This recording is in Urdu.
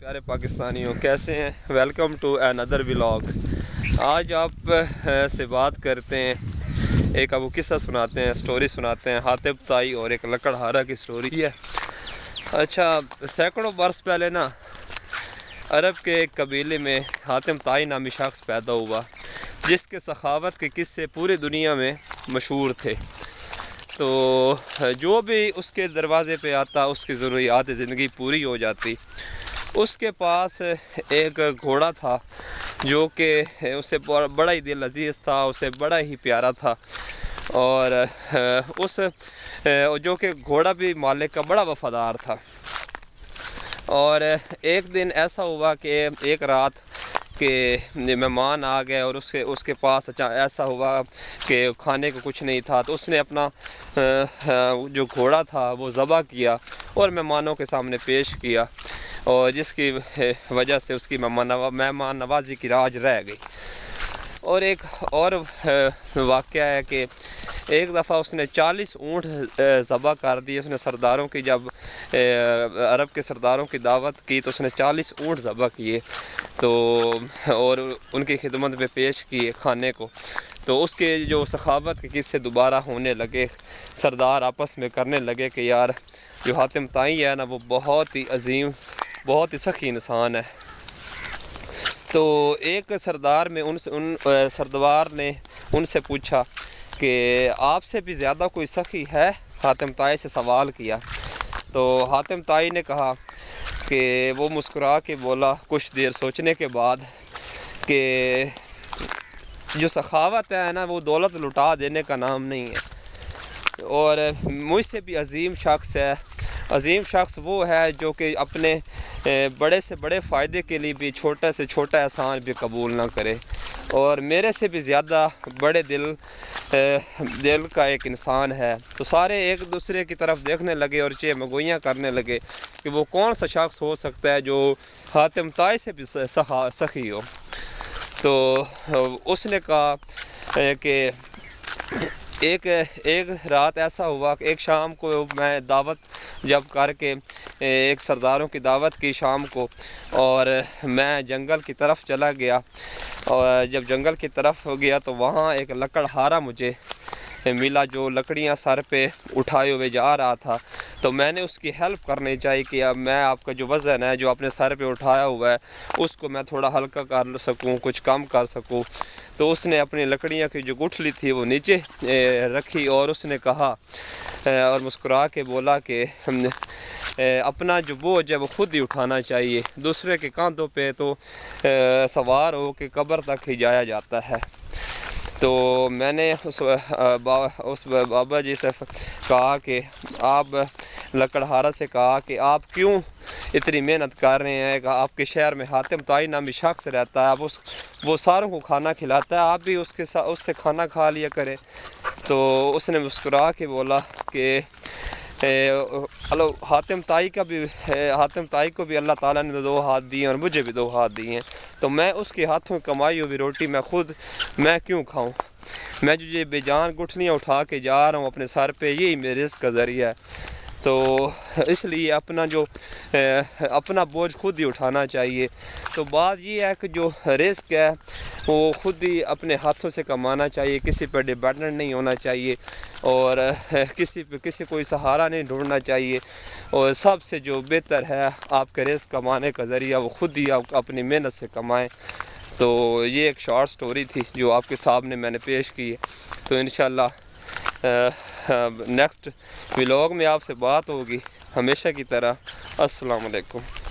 پیارے پاکستانیوں کیسے ہیں؟ ویلکم ٹو اندر ولاگ۔ آج آپ سے بات کرتے ہیں، ایک ابو قصہ سناتے ہیں، سٹوری سناتے ہیں، حاتم طائی اور ایک لکڑہارا کی سٹوری ہے۔ اچھا، سینکڑوں برس پہلے نا عرب کے ایک قبیلے میں حاتم طائی نامی شخص پیدا ہوا، جس کے سخاوت کے قصے پوری دنیا میں مشہور تھے۔ تو جو بھی اس کے دروازے پہ آتا اس کی ضروریات زندگی پوری ہو جاتی۔ اس کے پاس ایک گھوڑا تھا جو کہ اسے بڑا ہی دل عزیز تھا، اسے بڑا ہی پیارا تھا، اور جو کہ گھوڑا بھی مالک کا بڑا وفادار تھا۔ اور ایک دن ایسا ہوا کہ ایک رات کہ مہمان آ گئے اور اس کے پاس ایسا ہوا کہ کھانے کو کچھ نہیں تھا، تو اس نے اپنا جو گھوڑا تھا وہ ذبح کیا اور مہمانوں کے سامنے پیش کیا، اور جس کی وجہ سے اس کی مہمان نوازی کی راج رہ گئی۔ اور ایک اور واقعہ ہے کہ ایک دفعہ اس نے 40 اونٹ ذبح کر دی۔ اس نے سرداروں کی جب عرب کے سرداروں کی دعوت کی تو اس نے 40 اونٹ ذبح کیے اور ان کی خدمت میں پیش کیے کھانے کو۔ تو اس کے جو سخاوت کے قصے دوبارہ ہونے لگے، سردار آپس میں کرنے لگے کہ یار جو حاتم طائی ہے نا وہ بہت ہی عظیم، بہت ہی سخی انسان ہے۔ تو ایک سردار نے ان سے پوچھا کہ آپ سے بھی زیادہ کوئی سخی ہے؟ حاتم طائی سے سوال کیا۔ تو حاتم طائی نے کہا کہ وہ مسکرا کے بولا کچھ دیر سوچنے کے بعد کہ جو سخاوت ہے نا وہ دولت لٹا دینے کا نام نہیں ہے، اور مجھ سے بھی عظیم شخص ہے۔ عظیم شخص وہ ہے جو کہ اپنے بڑے سے بڑے فائدے کے لیے بھی چھوٹا سے چھوٹا احسان بھی قبول نہ کرے، اور میرے سے بھی زیادہ بڑے دل کا ایک انسان ہے۔ تو سارے ایک دوسرے کی طرف دیکھنے لگے اور چہمگوئیاں کرنے لگے کہ وہ کون سا شخص ہو سکتا ہے جو حاتم طائی سے بھی سخی ہو۔ تو اس نے کہا کہ ایک رات ایسا ہوا کہ ایک شام کو میں دعوت جب کر کے ایک سرداروں کی دعوت کی شام کو، اور میں جنگل کی طرف چلا گیا، اور جب جنگل کی طرف گیا تو وہاں ایک لکڑہارا مجھے ملا جو لکڑیاں سر پہ اٹھائے ہوئے جا رہا تھا۔ تو میں نے اس کی ہیلپ کرنی چاہیے کہ اب میں آپ کا جو وزن ہے جو اپنے سر پہ اٹھایا ہوا ہے اس کو میں تھوڑا ہلکا کر سکوں، کچھ کم کر سکوں۔ تو اس نے اپنی لکڑیاں کی جو گٹھلی تھی وہ نیچے رکھی، اور اس نے کہا اور مسکرا کے بولا کہ اپنا جو بوجھ ہے وہ خود ہی اٹھانا چاہیے، دوسرے کے کاندھوں پہ تو سوار ہو کے قبر تک ہی جایا جاتا ہے۔ تو میں نے اس بابا جی سے کہا کہ آپ لکڑہارا سے کہا کہ آپ کیوں اتنی محنت کر رہے ہیں؟ کہ آپ کے شہر میں حاتم طائی نامی شخص رہتا ہے، وہ ساروں کو کھانا کھلاتا ہے، آپ بھی اس سے کھانا کھا لیا کریں۔ تو اس نے مسکرا کے بولا کہ حاتم طائی کو بھی اللہ تعالیٰ نے 2 ہاتھ دیے اور مجھے بھی 2 ہاتھ دیے ہیں، تو میں اس کے ہاتھوں کمائی ہوئی روٹی میں کیوں کھاؤں؟ میں جو یہ بے جان گٹھلیاں اٹھا کے جا رہا ہوں اپنے سر پہ، یہی میرے رزق کا ذریعہ ہے۔ تو اس لیے اپنا بوجھ خود ہی اٹھانا چاہیے۔ تو بات یہ ہے کہ جو رزق ہے وہ خود ہی اپنے ہاتھوں سے کمانا چاہیے، کسی پہ ڈیپینڈنٹ نہیں ہونا چاہیے، اور کسی کوئی سہارا نہیں ڈھونڈنا چاہیے۔ اور سب سے جو بہتر ہے آپ کے رزق کمانے کا ذریعہ وہ خود ہی آپ اپنی محنت سے کمائیں۔ تو یہ ایک شارٹ سٹوری تھی جو آپ کے سامنے میں نے پیش کی ہے۔ تو انشاءاللہ نیکسٹ ولاگ میں آپ سے بات ہوگی، ہمیشہ کی طرح۔ السلام علیکم۔